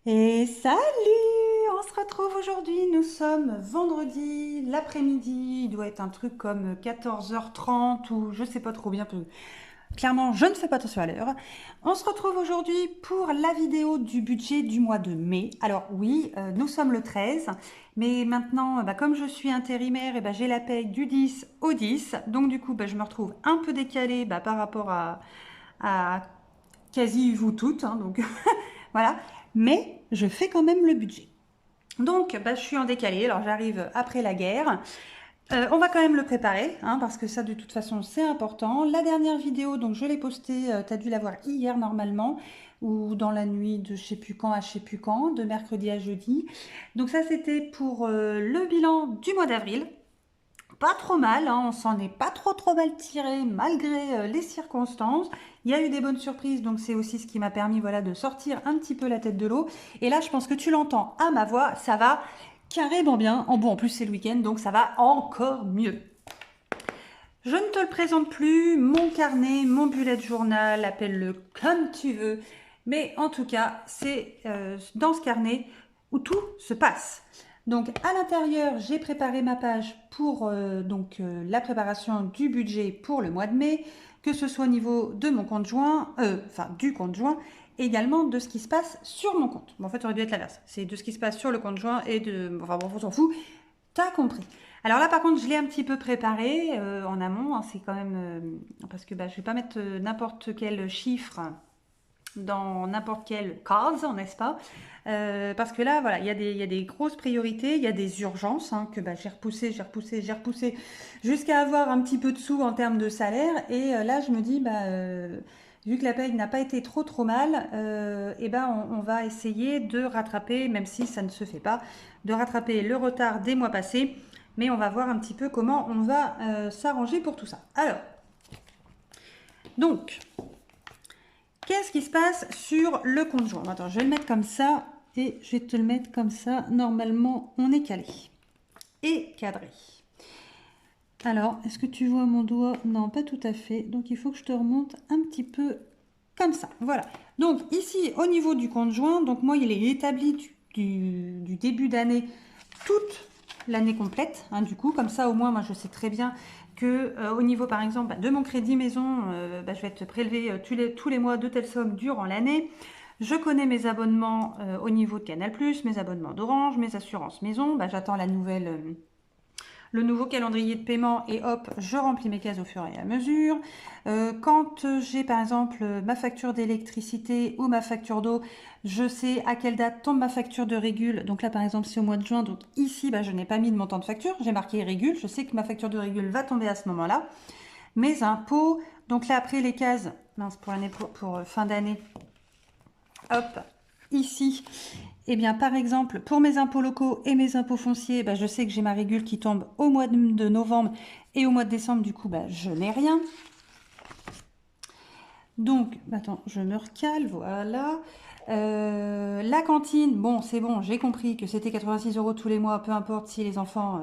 Et salut! On se retrouve aujourd'hui, nous sommes vendredi, l'après-midi, il doit être un truc comme 14h30 ou je sais pas trop bien, clairement je ne fais pas attention à l'heure. On se retrouve aujourd'hui pour la vidéo du budget du mois de mai. Alors oui, nous sommes le 13, mais maintenant comme je suis intérimaire, j'ai la paye du 10 au 10, donc du coup je me retrouve un peu décalée par rapport à quasi vous toutes, hein, donc voilà, mais je fais quand même le budget. Donc, je suis en décalé, alors j'arrive après la guerre. On va quand même le préparer, hein, parce que ça, de toute façon, c'est important. La dernière vidéo, donc je l'ai postée, tu as dû la voir hier normalement, ou dans la nuit de je sais plus quand à je sais plus quand, de mercredi à jeudi. Donc ça, c'était pour le bilan du mois d'avril. Pas trop mal, hein, on s'en est pas trop mal tiré malgré les circonstances. Il y a eu des bonnes surprises, donc c'est aussi ce qui m'a permis voilà, de sortir un petit peu la tête de l'eau. Et là, je pense que tu l'entends à ma voix, ça va carrément bien. En plus, c'est le week-end, donc ça va encore mieux. Je ne te le présente plus, mon carnet, mon bullet journal, appelle-le comme tu veux. Mais en tout cas, c'est dans ce carnet où tout se passe. Donc à l'intérieur, j'ai préparé ma page pour la préparation du budget pour le mois de mai, que ce soit au niveau de mon compte joint, du compte joint, et également de ce qui se passe sur mon compte. Bon, en fait, ça aurait dû être l'inverse. C'est de ce qui se passe sur le compte joint et de... Enfin bon, on s'en fout. T'as compris. Alors là, par contre, je l'ai un petit peu préparé en amont, hein, c'est quand même... parce que je vais pas mettre n'importe quel chiffre dans n'importe quelle case, n'est-ce pas? Parce que là, voilà, il y a des grosses priorités, il y a des urgences hein, que j'ai repoussé jusqu'à avoir un petit peu de sous en termes de salaire. Et là, je me dis, vu que la paye n'a pas été trop mal, on va essayer de rattraper, même si ça ne se fait pas, de rattraper le retard des mois passés. Mais on va voir un petit peu comment on va s'arranger pour tout ça. Alors, donc, qu'est-ce qui se passe sur le compte joint? Attends, je vais le mettre comme ça et je vais te le mettre comme ça. Normalement, on est calé et cadré. Alors, est-ce que tu vois mon doigt? Non, pas tout à fait. Donc, il faut que je te remonte un petit peu comme ça. Voilà. Donc, ici, au niveau du compte joint, donc moi, il est établi du début d'année toute l'année complète. Hein, du coup, comme ça, au moins, moi, je sais très bien que au niveau, par exemple, de mon crédit maison, je vais être prélevé tous les mois de telle somme durant l'année. Je connais mes abonnements au niveau de Canal+, mes abonnements d'Orange, mes assurances maison. J'attends le nouveau calendrier de paiement et hop, je remplis mes cases au fur et à mesure. Quand j'ai par exemple ma facture d'électricité ou ma facture d'eau, je sais à quelle date tombe ma facture de régule. Donc là par exemple c'est au mois de juin, donc ici je n'ai pas mis de montant de facture, j'ai marqué régule, je sais que ma facture de régule va tomber à ce moment-là. Mes impôts, donc là après les cases, mince pour fin d'année, hop, ici, eh bien, par exemple, pour mes impôts locaux et mes impôts fonciers, je sais que j'ai ma régule qui tombe au mois de novembre et au mois de décembre, du coup, je n'ai rien. Donc, attends, je me recale, voilà. La cantine, bon, c'est bon, j'ai compris que c'était 86 € tous les mois, peu importe si les enfants...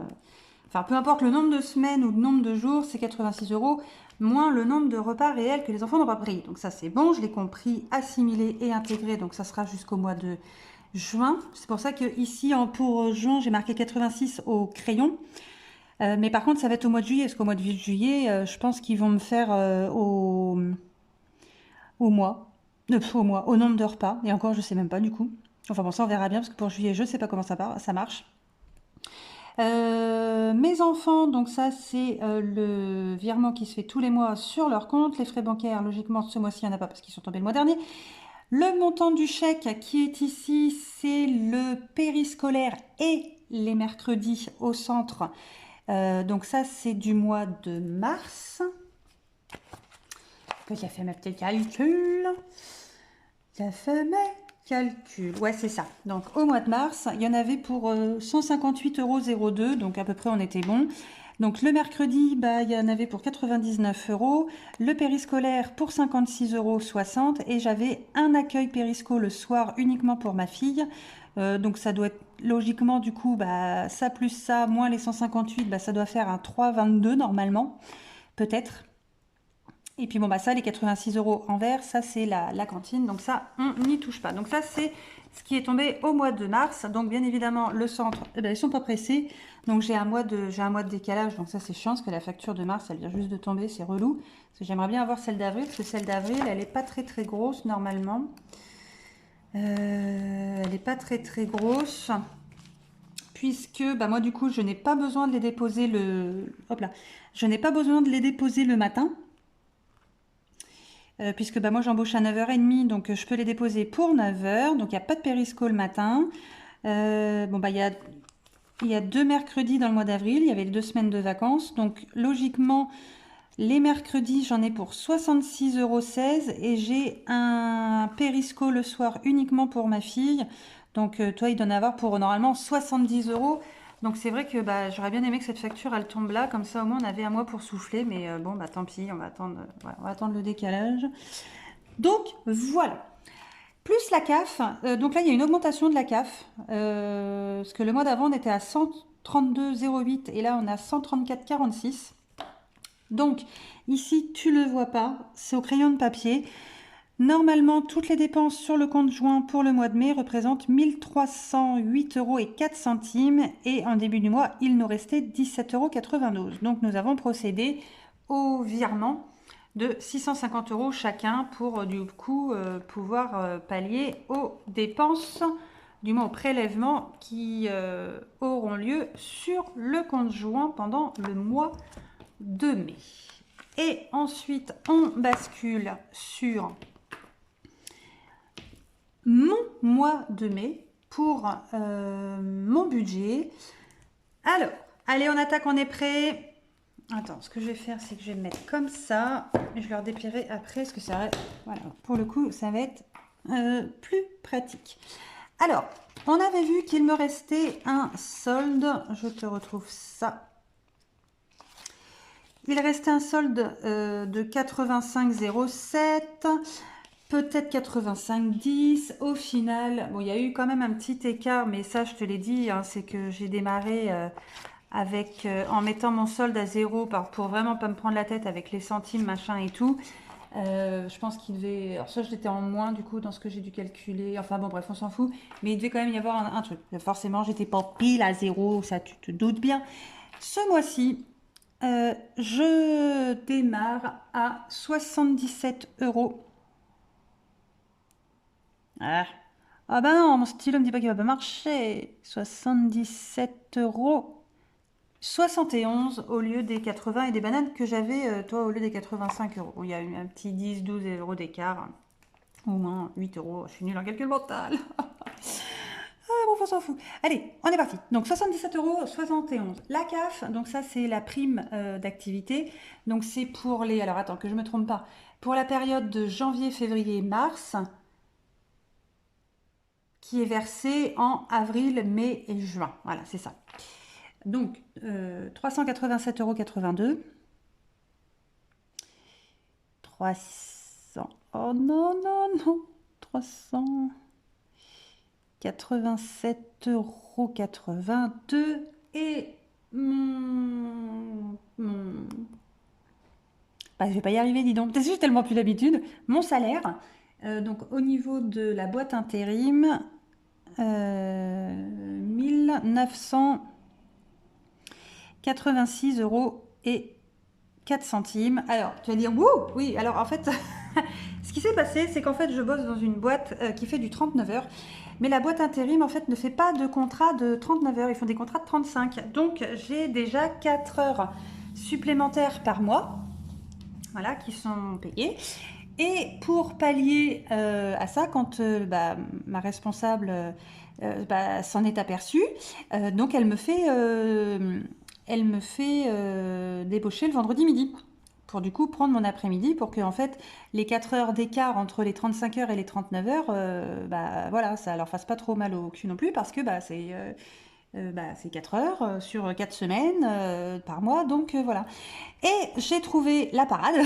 Enfin, peu importe le nombre de semaines ou le nombre de jours, c'est 86 € moins le nombre de repas réels que les enfants n'ont pas pris. Donc ça, c'est bon, je l'ai compris, assimilé et intégré. Donc ça sera jusqu'au mois de juin. C'est pour ça que ici, pour juin, j'ai marqué 86 au crayon. Mais par contre, ça va être au mois de juillet, parce qu'au mois de juillet, je pense qu'ils vont me faire au mois, au nombre de repas. Et encore, je sais même pas du coup. Enfin bon, ça on verra bien, parce que pour juillet, je sais pas comment ça marche. Mes enfants, donc ça c'est le virement qui se fait tous les mois sur leur compte. Les frais bancaires, logiquement, ce mois-ci, il n'y en a pas parce qu'ils sont tombés le mois dernier. Le montant du chèque qui est ici, c'est le périscolaire et les mercredis au centre. Donc ça, c'est du mois de mars. J'ai fait ma petite calcul. J'ai fait mes calculs. Ouais, c'est ça. Donc au mois de mars, il y en avait pour 158,02 €. Donc à peu près, on était bon. Donc le mercredi, il y en avait pour 99 €. Le périscolaire pour 56,60 € et j'avais un accueil périsco le soir uniquement pour ma fille. Donc ça doit être logiquement du coup ça plus ça moins les 158, ça doit faire un 3,22 normalement, peut-être. Et puis bon, bah ça, les 86 € en vert, ça c'est la cantine, donc ça, on n'y touche pas. Donc ça, c'est ce qui est tombé au mois de mars. Donc bien évidemment, le centre, eh ben, ils sont pas pressés. Donc j'ai un mois de décalage, donc ça c'est chiant, parce que la facture de mars, elle vient juste de tomber, c'est relou. Parce que j'aimerais bien avoir celle d'avril, parce que celle d'avril, elle est pas très très grosse normalement. Elle est pas très très grosse. Puisque bah, moi du coup, je n'ai pas besoin de les déposer le... Hop là. Je n'ai pas besoin de les déposer le matin. Puisque bah, moi j'embauche à 9h30, donc je peux les déposer pour 9h, donc il n'y a pas de périsco le matin. Bon bah il y a 2 mercredis dans le mois d'avril, il y avait les 2 semaines de vacances, donc logiquement les mercredis j'en ai pour 66,16 € et j'ai un périsco le soir uniquement pour ma fille, donc toi il doit en avoir pour normalement 70 €. Donc c'est vrai que bah, j'aurais bien aimé que cette facture elle tombe là, comme ça au moins on avait un mois pour souffler, mais bon bah tant pis, on va attendre, voilà, on va attendre le décalage. Donc voilà. Plus la CAF, donc là il y a une augmentation de la CAF, parce que le mois d'avant on était à 132,08 et là on a 134,46. Donc ici tu le vois pas, c'est au crayon de papier. Normalement, toutes les dépenses sur le compte joint pour le mois de mai représentent 1 308,04 € et en début du mois, il nous restait 17,92 €. Donc nous avons procédé au virement de 650 € chacun pour du coup pouvoir pallier aux dépenses, du moins aux prélèvements qui auront lieu sur le compte joint pendant le mois de mai. Et ensuite, on bascule sur mon mois de mai pour mon budget. Alors, allez, on attaque, on est prêt. Attends, ce que je vais faire, c'est que je vais le mettre comme ça. Je le redépierai après, parce que ça, voilà, pour le coup, ça va être plus pratique. Alors, on avait vu qu'il me restait un solde. Je te retrouve ça. Il restait un solde de 85,07 €. Peut-être 85,10. Au final, bon, il y a eu quand même un petit écart, mais ça, je te l'ai dit, hein, c'est que j'ai démarré en mettant mon solde à 0 pour vraiment pas me prendre la tête avec les centimes, machin et tout. Je pense qu'il devait... Alors ça, j'étais en moins, du coup, dans ce que j'ai dû calculer. Enfin bon, bref, on s'en fout. Mais il devait quand même y avoir un truc. Forcément, j'étais pas pile à 0, ça, tu te doutes bien. Ce mois-ci, je démarre à 77 €. Ah bah non, mon stylo me dit pas qu'il va pas marcher. 77,71 € au lieu des 80 et des bananes que j'avais, toi, au lieu des 85 €. Il y a eu un petit 10-12 € d'écart. Au moins 8 €. Je suis nulle en calcul mental. Ah bon, on s'en fout. Allez, on est parti. Donc 77,71 €. La CAF, donc ça c'est la prime d'activité. Donc c'est pour les... Alors attends, que je me trompe pas. Pour la période de janvier, février, mars, qui est versée en avril, mai et juin. Voilà, c'est ça. Donc 387,82 €. 300... Oh non, non, non. 387,82 € et bah, je vais pas y arriver, dis donc. J'ai tellement plus l'habitude. Mon salaire, donc au niveau de la boîte intérim, 1986,04 € Alors, tu vas dire, wouh, oui, alors en fait, ce qui s'est passé, c'est qu'en fait, je bosse dans une boîte qui fait du 39 heures, mais la boîte intérim, en fait, ne fait pas de contrat de 39 heures, ils font des contrats de 35. Donc, j'ai déjà 4 heures supplémentaires par mois, voilà, qui sont payées. Et pour pallier à ça, quand ma responsable s'en est aperçue, donc elle me fait débaucher le vendredi midi pour du coup prendre mon après-midi pour que en fait les 4 heures d'écart entre les 35 heures et les 39 heures, voilà, ça leur fasse pas trop mal au cul non plus parce que c'est 4 heures sur 4 semaines par mois, donc voilà. Et j'ai trouvé la parade.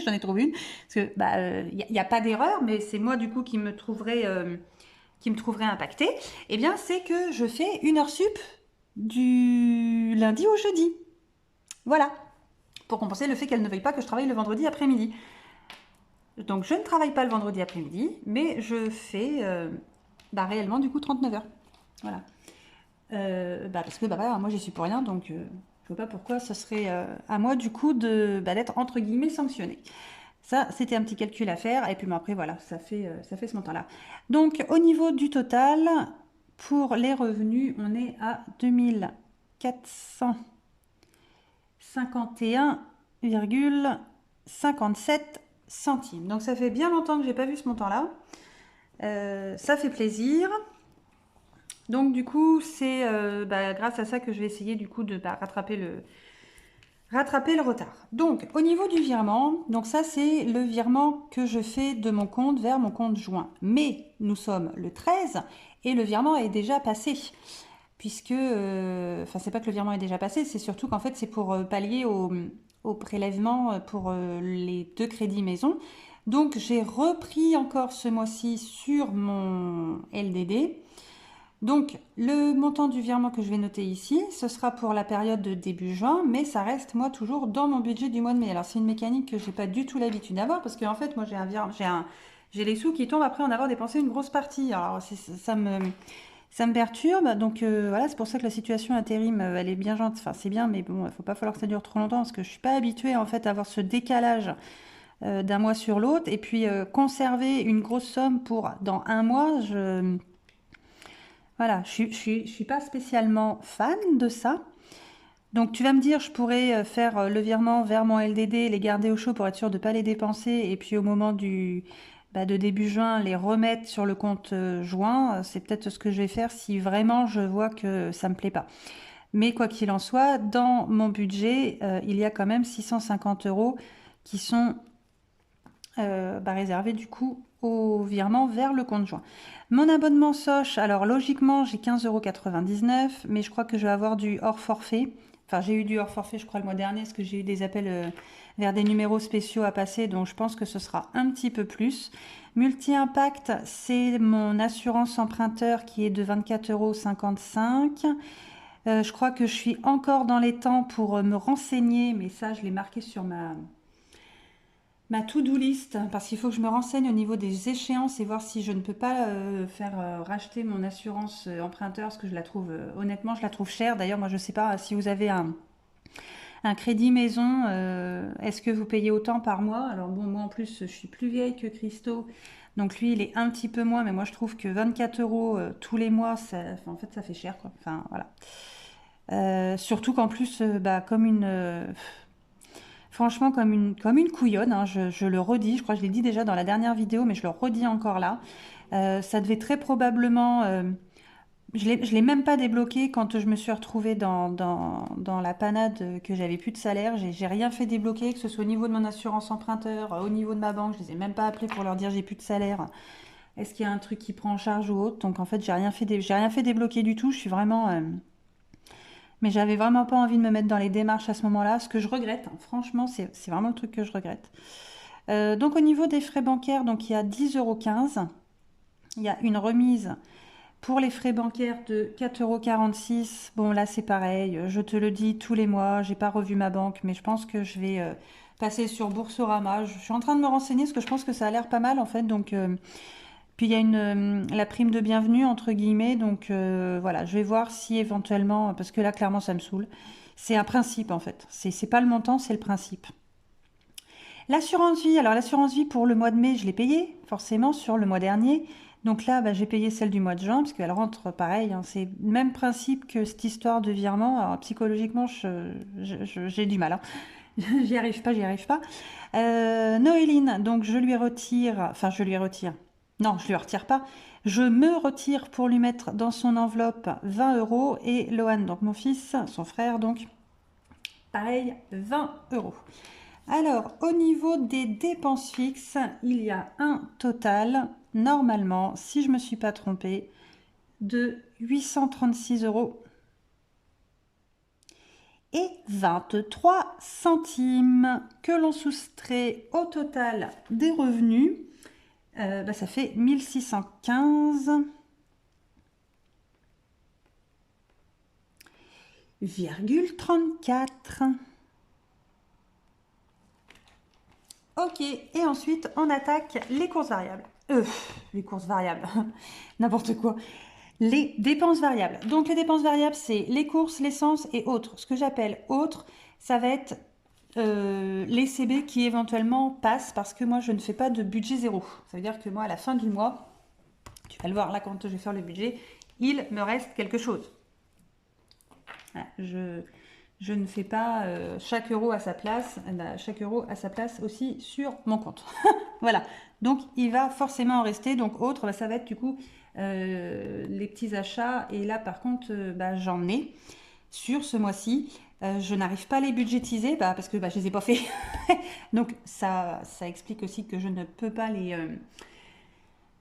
J'en ai trouvé une parce que il n'y a pas d'erreur, mais c'est moi du coup qui me trouverait impactée. Eh bien, c'est que je fais une heure sup du lundi au jeudi. Voilà. pour compenser le fait qu'elle ne veuille pas que je travaille le vendredi après-midi. Donc je ne travaille pas le vendredi après-midi, mais je fais réellement du coup 39 heures. Voilà. Parce que voilà, moi j'y suis pour rien, donc je ne vois pas pourquoi ce serait à moi du coup d'être entre guillemets sanctionnée. Ça, c'était un petit calcul à faire, et puis après voilà, ça fait ce montant-là. Donc au niveau du total, pour les revenus, on est à 2451,57 centimes. Donc ça fait bien longtemps que j'ai pas vu ce montant-là. Ça fait plaisir. Donc du coup, c'est grâce à ça que je vais essayer du coup de rattraper le retard. Donc au niveau du virement, donc ça c'est le virement que je fais de mon compte vers mon compte joint. Mais nous sommes le 13 et le virement est déjà passé. Puisque, enfin c'est pas que le virement est déjà passé, c'est surtout qu'en fait c'est pour pallier au prélèvement pour les 2 crédits maison. Donc j'ai repris encore ce mois-ci sur mon LDD. Donc, le montant du virement que je vais noter ici, ce sera pour la période de début juin, mais ça reste, moi, toujours dans mon budget du mois de mai. Alors, c'est une mécanique que j'ai pas du tout l'habitude d'avoir, parce qu'en fait, moi, j'ai les sous qui tombent après en avoir dépensé une grosse partie. Alors, ça me perturbe. Donc, voilà, c'est pour ça que la situation intérim, elle est bien gentille. Enfin, c'est bien, mais bon, il faut pas falloir que ça dure trop longtemps, parce que je suis pas habituée, en fait, à avoir ce décalage d'un mois sur l'autre. Et puis, conserver une grosse somme pour dans un mois, voilà, je suis pas spécialement fan de ça. Donc tu vas me dire, je pourrais faire le virement vers mon LDD, les garder au chaud pour être sûr de ne pas les dépenser, et puis au moment de début juin, les remettre sur le compte joint. C'est peut-être ce que je vais faire si vraiment je vois que ça me plaît pas. Mais quoi qu'il en soit, dans mon budget, il y a quand même 650 € qui sont réservé du coup au virement vers le compte joint. Mon abonnement Soch, alors logiquement j'ai 15,99 €, mais je crois que je vais avoir du hors forfait. Enfin j'ai eu du hors forfait je crois le mois dernier, parce que j'ai eu des appels vers des numéros spéciaux à passer, donc je pense que ce sera un petit peu plus. Multi-Impact, c'est mon assurance emprunteur qui est de 24,55 €. Je crois que je suis encore dans les temps pour me renseigner, mais ça je l'ai marqué sur ma to-do list, parce qu'il faut que je me renseigne au niveau des échéances et voir si je ne peux pas faire racheter mon assurance emprunteur, parce que je la trouve, honnêtement, je la trouve chère. D'ailleurs, moi, je ne sais pas si vous avez un crédit maison, est-ce que vous payez autant par mois? Alors bon, moi en plus, je suis plus vieille que Christo, donc lui, il est un petit peu moins, mais moi, je trouve que 24 € tous les mois, en fait, ça fait cher, quoi. Enfin, voilà. Surtout qu'en plus, comme franchement, comme une couillonne, hein, je le redis, je crois que je l'ai dit déjà dans la dernière vidéo, mais je le redis encore là. Ça devait très probablement... je l'ai même pas débloqué quand je me suis retrouvée dans la panade que j'avais plus de salaire. J'ai rien fait débloquer, que ce soit au niveau de mon assurance emprunteur, au niveau de ma banque. Je les ai même pas appelés pour leur dire j'ai plus de salaire. Est-ce qu'il y a un truc qui prend en charge ou autre? Donc en fait, j'ai rien fait débloquer du tout. Je suis vraiment... Mais j'avais vraiment pas envie de me mettre dans les démarches à ce moment-là, ce que je regrette, hein. Franchement, c'est vraiment le truc que je regrette. Donc au niveau des frais bancaires, donc il y a 10,15 €. Il y a une remise pour les frais bancaires de 4,46 €. Bon là c'est pareil, je te le dis tous les mois, j'ai pas revu ma banque, mais je pense que je vais passer sur Boursorama. Je suis en train de me renseigner parce que je pense que ça a l'air pas mal en fait. Donc puis il y a la prime de bienvenue entre guillemets, donc voilà, je vais voir si éventuellement, parce que là clairement ça me saoule. C'est un principe en fait, c'est pas le montant, c'est le principe. L'assurance vie, alors l'assurance vie pour le mois de mai, je l'ai payée forcément sur le mois dernier. Donc là, j'ai payé celle du mois de juin, parce qu'elle rentre pareil, hein, c'est le même principe que cette histoire de virement. Alors psychologiquement, j'ai du mal, hein. J'y arrive pas, j'y arrive pas. Noéline, donc je lui retire, enfin je lui retire, non, je lui retire pas. Je me retire pour lui mettre dans son enveloppe 20 € et Lohan, donc mon fils, son frère, donc pareil, 20 €. Alors, au niveau des dépenses fixes, il y a un total, normalement, si je ne me suis pas trompée, de 836 € et 23 centimes que l'on soustrait au total des revenus. Ça fait 1615,34 €. Ok, et ensuite on attaque les courses variables. Les courses variables, n'importe quoi. Les dépenses variables. Donc les dépenses variables, c'est les courses, l'essence et autres. Ce que j'appelle autres, ça va être les CB qui éventuellement passent parce que moi je ne fais pas de budget zéro. Ça veut dire que moi à la fin du mois, tu vas le voir là quand je vais faire le budget, il me reste quelque chose. Voilà, je ne fais pas chaque euro à sa place, chaque euro à sa place aussi sur mon compte. Voilà, donc il va forcément en rester. Donc autre, bah, ça va être du coup les petits achats. Et là par contre, bah, j'en ai sur ce mois-ci. Je n'arrive pas à les budgétiser bah, parce que bah, je ne les ai pas fait. Donc ça explique aussi que je ne peux pas les...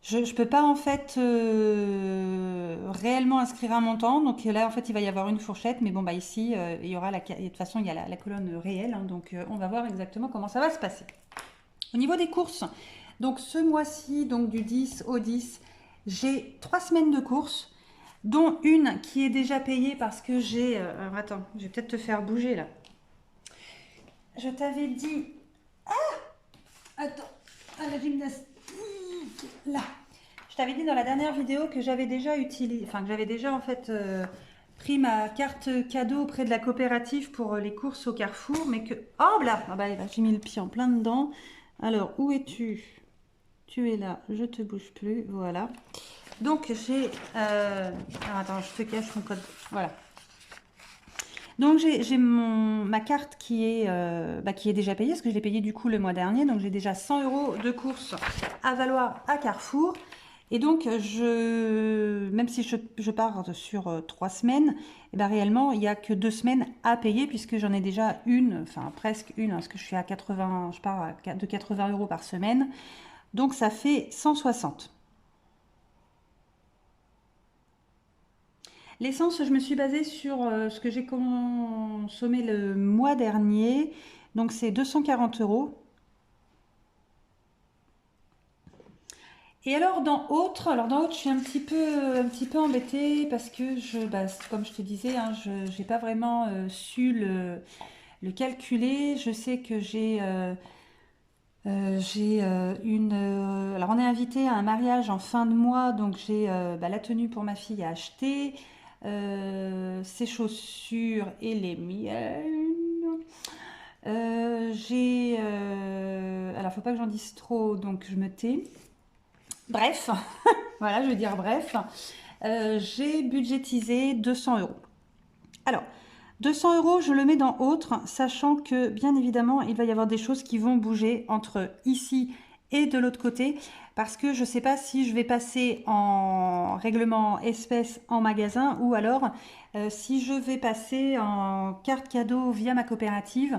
je ne peux pas en fait réellement inscrire un montant. Donc là en fait il va y avoir une fourchette. Mais bon bah ici il y aura de toute façon il y a la colonne réelle. Hein, donc on va voir exactement comment ça va se passer. Au niveau des courses, donc ce mois-ci, donc du 10 au 10, j'ai 3 semaines de courses, dont une qui est déjà payée parce que j'ai... alors attends, je vais peut-être te faire bouger là. Je t'avais dit... Attends, à la gymnastique, là. Je t'avais dit dans la dernière vidéo que j'avais déjà utilisé, enfin que j'avais déjà en fait pris ma carte cadeau auprès de la coopérative pour les courses au Carrefour, mais que... Oh là, ah bah, j'ai mis le pied en plein dedans. Alors, où es-tu? Tu es là, je te bouge plus, voilà. Donc j'ai... alors attends, je te cache mon code. Voilà. Donc j'ai ma carte qui est déjà payée, parce que je l'ai payée du coup le mois dernier. Donc j'ai déjà 100 € de courses à valoir à Carrefour. Et donc même si je pars sur 3 semaines, et ben réellement il n'y a que 2 semaines à payer, puisque j'en ai déjà une, enfin presque une, parce que je suis à 80, je pars de 80 € par semaine. Donc ça fait 160. L'essence, je me suis basée sur ce que j'ai consommé le mois dernier. Donc c'est 240 €. Et alors dans autres, je suis un petit peu embêtée parce que bah, comme je te disais, hein, je n'ai pas vraiment su le calculer. Je sais que alors on est invité à un mariage en fin de mois, donc j'ai bah, la tenue pour ma fille à acheter, ses chaussures et les miennes. Alors faut pas que j'en dise trop, donc je me tais. Bref, voilà, je vais dire bref. J'ai budgétisé 200 €. Alors, 200 €, je le mets dans autre, sachant que bien évidemment, il va y avoir des choses qui vont bouger entre ici et de l'autre côté, parce que je ne sais pas si je vais passer en règlement espèces en magasin, ou alors si je vais passer en carte cadeau via ma coopérative.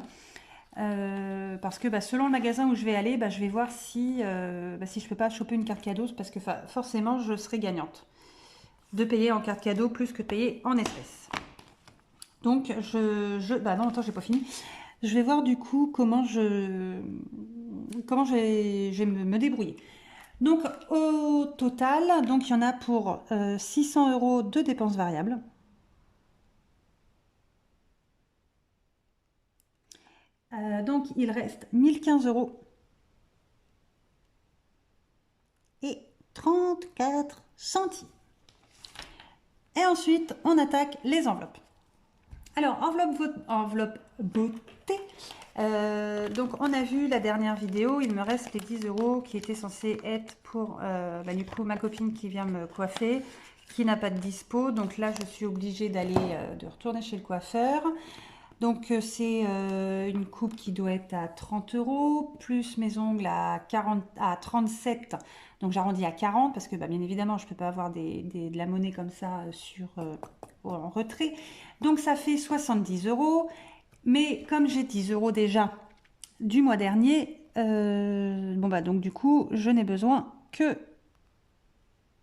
Parce que bah, selon le magasin où je vais aller, bah, je vais voir si je peux pas choper une carte cadeau, parce que forcément je serai gagnante de payer en carte cadeau plus que de payer en espèces. Donc bah non, attends, j'ai pas fini. Je vais voir du coup comment je vais me débrouiller. Donc au total, donc il y en a pour 600 € de dépenses variables. Donc il reste 1015 € et 34 centimes. Et ensuite, on attaque les enveloppes. Alors, enveloppe beauté. Donc, on a vu la dernière vidéo. Il me reste les 10 € qui étaient censés être pour bah, du coup ma copine qui vient me coiffer, qui n'a pas de dispo. Donc là, je suis obligée de retourner chez le coiffeur. Donc c'est une coupe qui doit être à 30 €, plus mes ongles à 37. Donc j'arrondis à 40 parce que bah, bien évidemment je ne peux pas avoir de la monnaie comme ça en retrait. Donc ça fait 70 €. Mais comme j'ai 10 € déjà du mois dernier, bon bah donc du coup je n'ai besoin que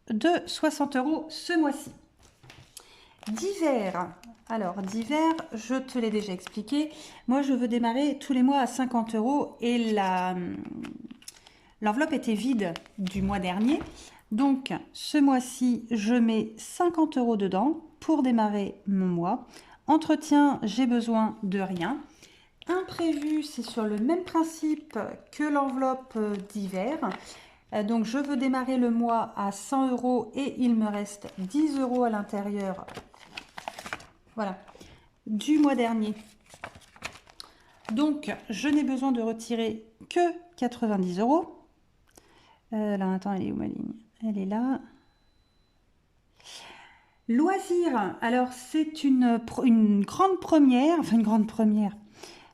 de 60 € ce mois-ci. D'hiver. Alors, d'hiver, je te l'ai déjà expliqué. Moi, je veux démarrer tous les mois à 50 € et l'enveloppe était vide du mois dernier. Donc, ce mois-ci, je mets 50 € dedans pour démarrer mon mois. Entretien, j'ai besoin de rien. imprévu, c'est sur le même principe que l'enveloppe d'hiver. Donc je veux démarrer le mois à 100 € et il me reste 10 € à l'intérieur. Voilà, du mois dernier. Donc je n'ai besoin de retirer que 90 €. Là, attends, elle est où ma ligne? Elle est là. Loisirs, alors c'est une grande première, enfin une grande première.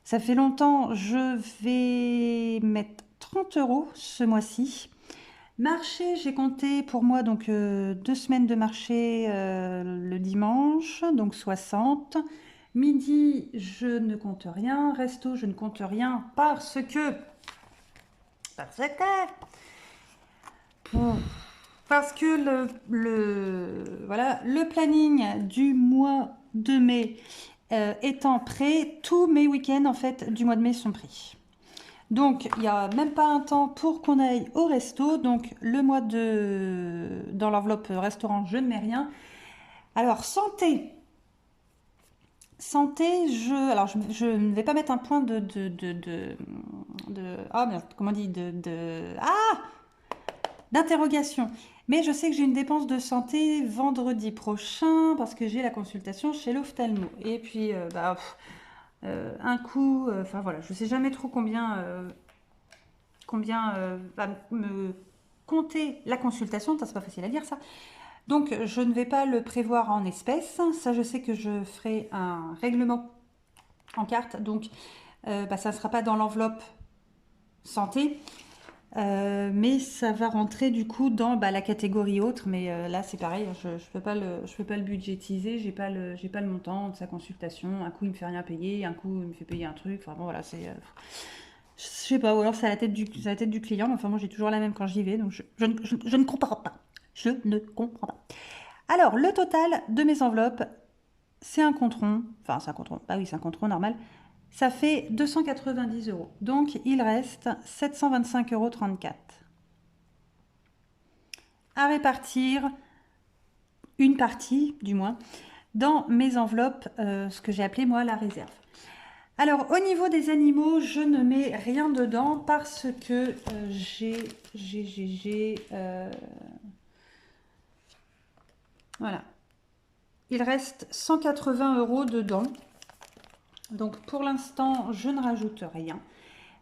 Ça fait longtemps, je vais mettre 30 € ce mois-ci. Marché, j'ai compté pour moi donc 2 semaines de marché le dimanche, donc 60. Midi, je ne compte rien. Resto, je ne compte rien parce que... Parce que voilà, le planning du mois de mai étant prêt, tous mes week-ends en fait du mois de mai sont pris. Donc il n'y a même pas un temps pour qu'on aille au resto. Donc le mois dans l'enveloppe restaurant, je ne mets rien. Alors santé. Santé, alors je ne vais pas mettre un point ah merde, comment on dit d'interrogation. Mais je sais que j'ai une dépense de santé vendredi prochain parce que j'ai la consultation chez l'ophtalmo. Et puis, un coup, enfin voilà, je ne sais jamais trop combien va me compter la consultation. C'est pas facile à dire ça. Donc, je ne vais pas le prévoir en espèces. Ça, je sais que je ferai un règlement en carte. Donc, ça ne sera pas dans l'enveloppe santé. Mais ça va rentrer du coup dans la catégorie autre, mais là c'est pareil, je peux pas le budgétiser, j'ai pas le montant de sa consultation. Un coup il me fait rien payer, un coup il me fait payer un truc, enfin bon voilà, c'est je sais pas, ou alors c'est à la tête du client, mais enfin moi j'ai toujours la même quand j'y vais, donc je ne comprends pas, je ne comprends pas. Alors le total de mes enveloppes, c'est un compte rond, enfin c'est un compte rond, bah oui c'est un compte rond normal. Ça fait 290 €. Donc, il reste 725,34 € à répartir, une partie du moins, dans mes enveloppes, ce que j'ai appelé moi la réserve. Alors, au niveau des animaux, je ne mets rien dedans parce que voilà. Il reste 180 € dedans. Donc, pour l'instant, je ne rajoute rien.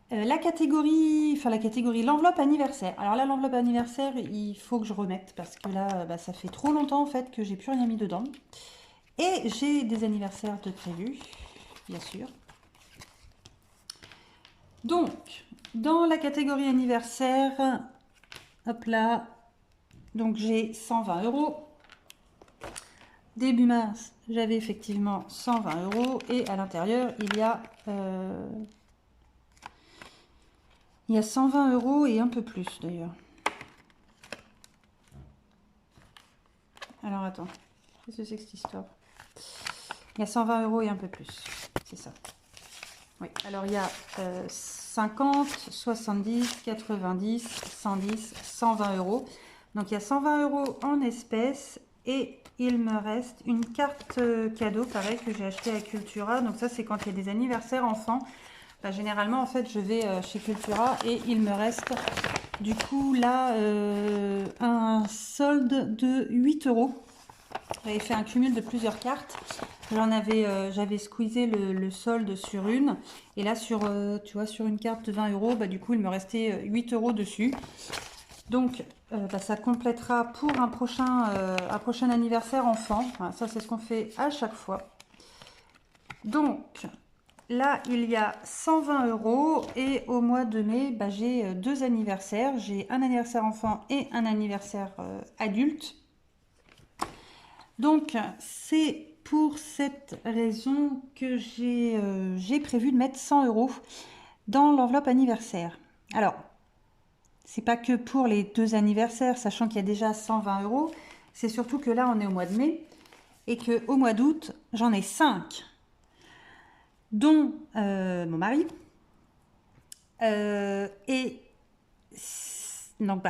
L'enveloppe anniversaire. Alors là, l'enveloppe anniversaire, il faut que je remette parce que là, ça fait trop longtemps en fait que j'ai plus rien mis dedans. Et j'ai des anniversaires de prévus, bien sûr. Donc, dans la catégorie anniversaire, hop là, donc j'ai 120 €. Début mars, j'avais effectivement 120 € et à l'intérieur, il y a 120 € et un peu plus d'ailleurs. Alors attends, qu'est-ce que c'est que cette histoire? Il y a 120 € et un peu plus, c'est ça. Oui, alors il y a 50, 70, 90, 110, 120 €. Donc il y a 120 € en espèces et il me reste une carte cadeau, pareil, que j'ai acheté à Cultura. Donc ça, c'est quand il y a des anniversaires enfants. Généralement, en fait, je vais chez Cultura et il me reste du coup là un solde de 8 €. J'avais fait un cumul de plusieurs cartes. J'avais squeezé le solde sur une. Et là, tu vois, sur une carte de 20 €, du coup, il me restait 8 € dessus. Donc, ça complétera pour un prochain anniversaire enfant. Enfin, ça, c'est ce qu'on fait à chaque fois. Donc, là, il y a 120 € et au mois de mai, j'ai 2 anniversaires. J'ai un anniversaire enfant et un anniversaire adulte. Donc, c'est pour cette raison que j'ai prévu de mettre 100 € dans l'enveloppe anniversaire. Alors, c'est pas que pour les 2 anniversaires, sachant qu'il y a déjà 120 €. C'est surtout que là, on est au mois de mai et qu'au mois d'août, j'en ai 5, dont mon mari. Et donc,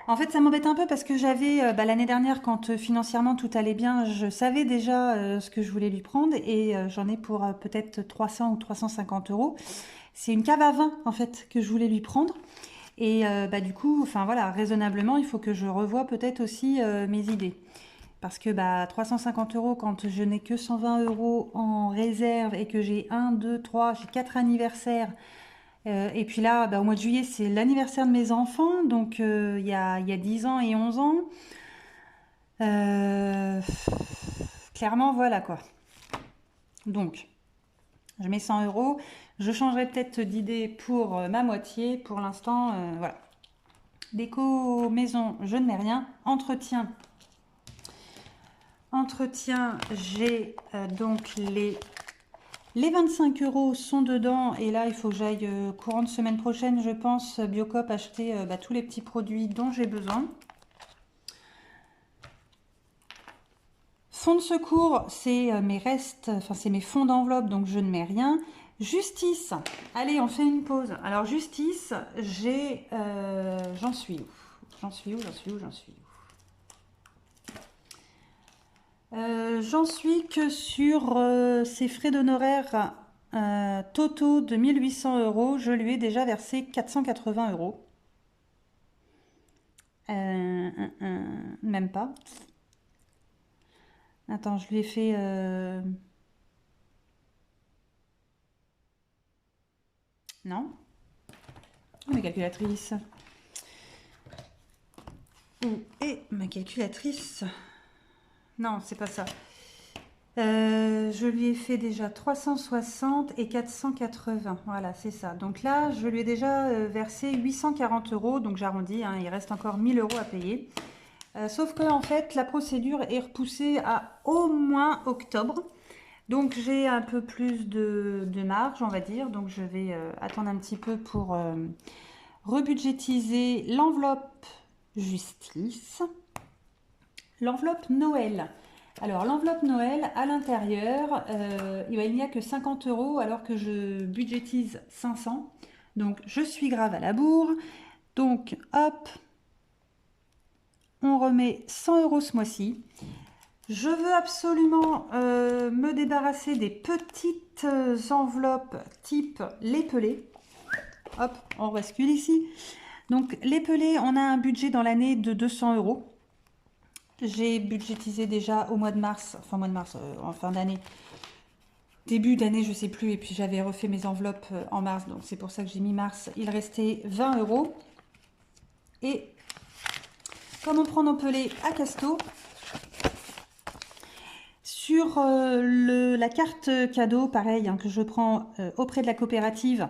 En fait, ça m'embête un peu parce que j'avais, l'année dernière, quand financièrement tout allait bien, je savais déjà ce que je voulais lui prendre et j'en ai pour peut-être 300 ou 350 euros. C'est une cave à vin, en fait, que je voulais lui prendre. Et du coup, enfin voilà, raisonnablement, il faut que je revoie peut-être aussi mes idées. Parce que 350 euros quand je n'ai que 120 euros en réserve et que j'ai 1, 2, 3, j'ai 4 anniversaires. Et puis là, au mois de juillet, c'est l'anniversaire de mes enfants. Donc il y a 10 ans et 11 ans. Euh, Clairement, voilà quoi. Donc, je mets 100 euros. Je changerai peut-être d'idée pour ma moitié. Pour l'instant, voilà. Déco maison, je ne mets rien. Entretien, j'ai donc les 25 euros sont dedans. Et là, il faut que j'aille courant de semaine prochaine, je pense, Biocop, acheter tous les petits produits dont j'ai besoin. Fonds de secours, c'est mes restes, enfin c'est mes fonds d'enveloppe, donc je ne mets rien. Justice, allez, on fait une pause. Alors justice, j'en suis où? J'en suis où? J'en suis que sur ces frais d'honoraires totaux de 1800 euros. Je lui ai déjà versé 480 euros. Même pas. Attends, je lui ai fait... Non. Ma calculatrice. Où est ma calculatrice? Non, c'est pas ça. Je lui ai fait déjà 360 et 480. Voilà, c'est ça. Donc là, je lui ai déjà versé 840 euros. Donc j'arrondis, hein, il reste encore 1000 euros à payer. Sauf que en fait, la procédure est repoussée à au moins octobre. Donc j'ai un peu plus de marge, on va dire. Donc je vais attendre un petit peu pour rebudgétiser l'enveloppe justice. L'enveloppe Noël. Alors l'enveloppe Noël, à l'intérieur, il n'y a que 50 euros alors que je budgétise 500. Donc je suis grave à la bourre. Donc hop, on remet 100 euros ce mois-ci. Je veux absolument me débarrasser des petites enveloppes type les pelés. Hop, on bascule ici. Donc les pelés, on a un budget dans l'année de 200 euros. J'ai budgétisé déjà au mois de mars, en fin d'année, début d'année, je sais plus, et puis j'avais refait mes enveloppes en mars, donc c'est pour ça que j'ai mis mars. Il restait 20 euros. Et comme on prend nos pelés à Casto, sur la carte cadeau, pareil, hein, que je prends auprès de la coopérative,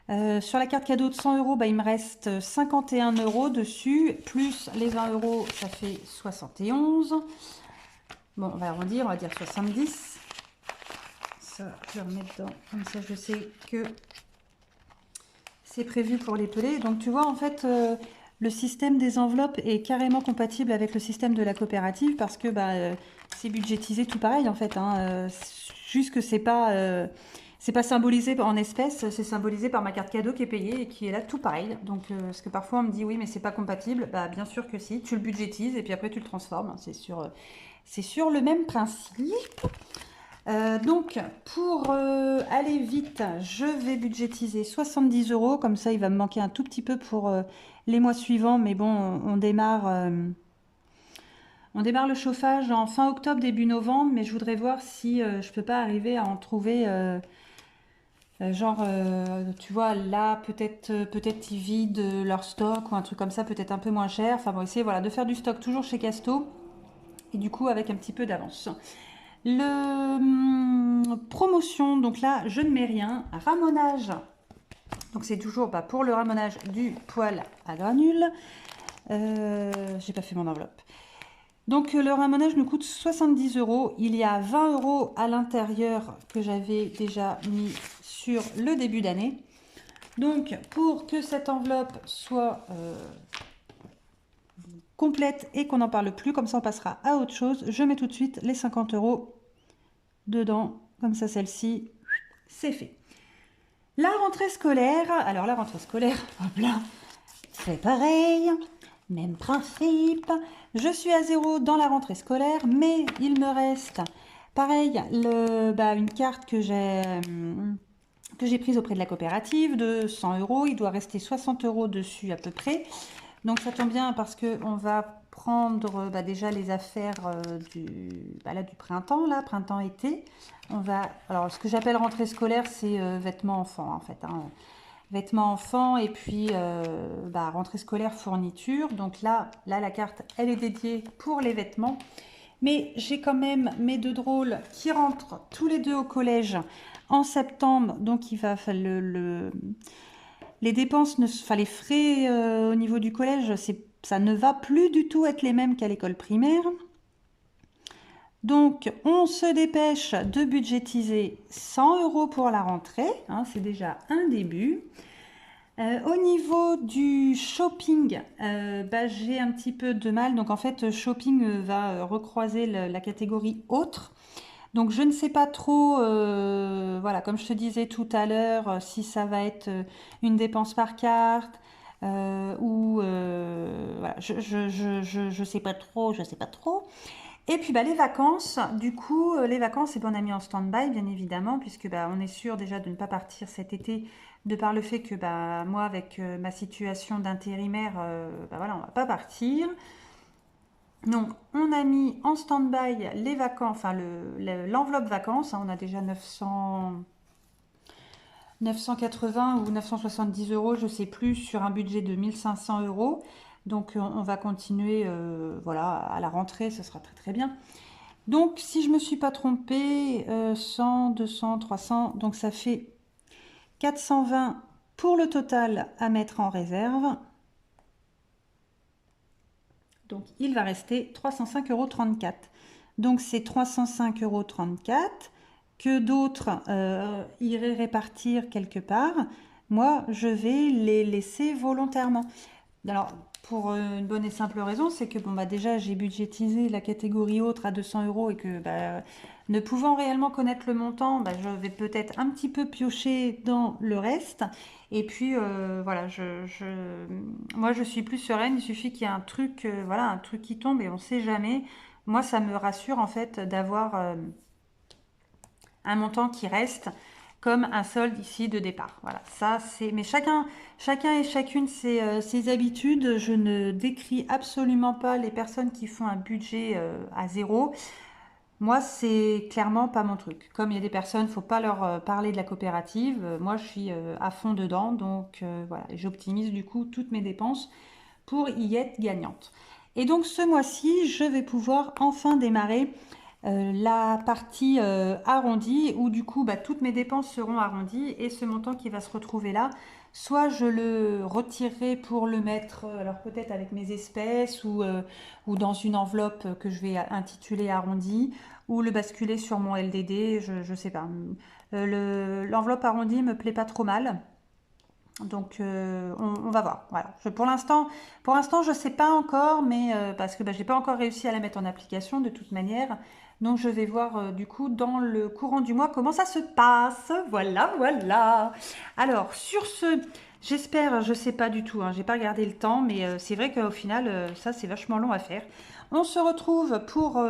sur la carte cadeau de 100 euros, il me reste 51 euros dessus, plus les 20 euros, ça fait 71. Bon, on va arrondir, on va dire 70. Ça, je vais remettre dedans, comme ça je sais que c'est prévu pour les pelés. Donc tu vois, en fait, le système des enveloppes est carrément compatible avec le système de la coopérative parce que c'est budgétisé tout pareil en fait. Hein. Juste que c'est pas symbolisé en espèces, c'est symbolisé par ma carte cadeau qui est payée et qui est là tout pareil. Donc parce que parfois on me dit oui mais c'est pas compatible. Bien sûr que si, tu le budgétises et puis après tu le transformes. Hein. C'est sur le même principe. Donc pour aller vite, je vais budgétiser 70 euros. Comme ça il va me manquer un tout petit peu pour les mois suivants. Mais bon, on démarre le chauffage en fin octobre, début novembre. Mais je voudrais voir si je peux pas arriver à en trouver... tu vois, là, peut-être ils vident leur stock ou un truc comme ça, peut-être un peu moins cher. Enfin bon, essayer voilà, de faire du stock toujours chez Casto et du coup avec un petit peu d'avance. Promotion, donc là, je ne mets rien. Ramonage, donc c'est toujours pour le ramonage du poêle à granules. J'ai pas fait mon enveloppe. Donc le ramonage nous coûte 70 euros. Il y a 20 euros à l'intérieur que j'avais déjà mis sur le début d'année. Donc pour que cette enveloppe soit complète et qu'on n'en parle plus, comme ça on passera à autre chose, je mets tout de suite les 50 euros dedans. Comme ça, celle-ci, c'est fait. La rentrée scolaire. Alors la rentrée scolaire, hop là, c'est pareil. Même principe. Je suis à 0 dans la rentrée scolaire, mais il me reste, pareil, une carte que j'ai prise auprès de la coopérative de 100 €. Il doit rester 60 € dessus à peu près. Donc ça tombe bien parce qu'on va prendre déjà les affaires du printemps, là, printemps-été. Alors ce que j'appelle rentrée scolaire, c'est vêtements enfants en fait, hein. Vêtements enfants et puis rentrée scolaire fourniture. Donc là, la carte, elle est dédiée pour les vêtements. Mais j'ai quand même mes deux drôles qui rentrent tous les deux au collège en septembre. Donc il va falloir les dépenses, les frais au niveau du collège, ça ne va plus du tout être les mêmes qu'à l'école primaire. Donc, on se dépêche de budgétiser 100 € pour la rentrée, hein, c'est déjà un début. Au niveau du shopping, j'ai un petit peu de mal. Donc, en fait, shopping va recroiser la catégorie autre. Donc, je ne sais pas trop, voilà, comme je te disais tout à l'heure, si ça va être une dépense par carte ou voilà, je sais pas trop, je sais pas trop. Et puis les vacances, du coup, les vacances, on a mis en stand-by, bien évidemment, puisque on est sûr déjà de ne pas partir cet été, de par le fait que moi, avec ma situation d'intérimaire, voilà, on va pas partir. Donc, on a mis en stand-by les vacances, enfin l'enveloppe vacances, hein, on a déjà 980 ou 970 €, je sais plus, sur un budget de 1500 €. Donc on va continuer voilà, à la rentrée, ce sera très très bien. Donc si je ne me suis pas trompée, 100, 200, 300, donc ça fait 420 pour le total à mettre en réserve. Donc il va rester 305,34 €. Donc c'est 305,34 € que d'autres iraient répartir quelque part. Moi, je vais les laisser volontairement. Alors, pour une bonne et simple raison, c'est que déjà j'ai budgétisé la catégorie autre à 200 € et que ne pouvant réellement connaître le montant, je vais peut-être un petit peu piocher dans le reste. Et puis voilà, moi je suis plus sereine, il suffit qu'il y ait un truc, voilà, un truc qui tombe et on ne sait jamais. Moi ça me rassure en fait d'avoir un montant qui reste comme un solde ici de départ. Voilà, ça c'est. Mais chacun et chacune ses habitudes. Je ne décris absolument pas les personnes qui font un budget à 0. Moi, c'est clairement pas mon truc. Comme il y a des personnes, faut pas leur parler de la coopérative. Moi, je suis à fond dedans, donc voilà, j'optimise du coup toutes mes dépenses pour y être gagnante. Et donc ce mois-ci, je vais pouvoir enfin démarrer la partie arrondie où du coup toutes mes dépenses seront arrondies et ce montant qui va se retrouver là, soit je le retirerai pour le mettre alors peut-être avec mes espèces ou dans une enveloppe que je vais intituler arrondi ou le basculer sur mon LDD, je sais pas. L'enveloppe arrondie me plaît pas trop mal. Donc on va voir. Voilà. Pour l'instant, je ne sais pas encore, mais parce que j'ai pas encore réussi à la mettre en application de toute manière. Donc je vais voir du coup dans le courant du mois comment ça se passe. Voilà, voilà. Alors sur ce, j'espère, je sais pas du tout, hein, j'ai pas regardé le temps, mais c'est vrai qu'au final, ça c'est vachement long à faire. On se retrouve pour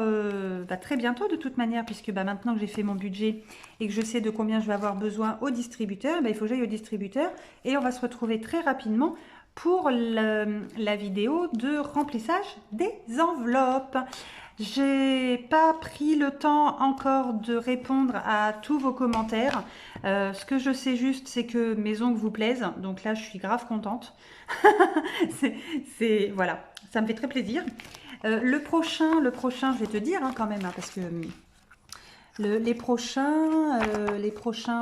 très bientôt de toute manière, puisque maintenant que j'ai fait mon budget et que je sais de combien je vais avoir besoin au distributeur, il faut que j'aille au distributeur et on va se retrouver très rapidement pour la vidéo de remplissage des enveloppes. J'ai pas pris le temps encore de répondre à tous vos commentaires. Ce que je sais juste, c'est que mes ongles vous plaisent. Donc là, je suis grave contente. Voilà, ça me fait très plaisir. Le prochain, je vais te dire quand même, parce que les prochains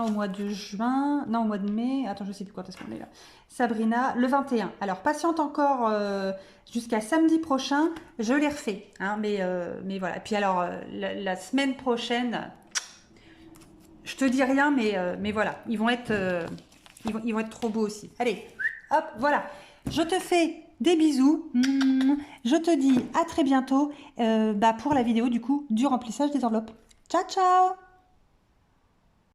au mois de juin, non, au mois de mai, attends, je sais plus quand est-ce qu'on est là. Sabrina, le 21. Alors, patiente encore jusqu'à samedi prochain, je les refais. Mais voilà. Puis alors, la semaine prochaine, je te dis rien, mais voilà. Ils vont être trop beaux aussi. Allez, hop, voilà. Je te fais des bisous. Je te dis à très bientôt pour la vidéo du coup du remplissage des enveloppes. Ciao, ciao!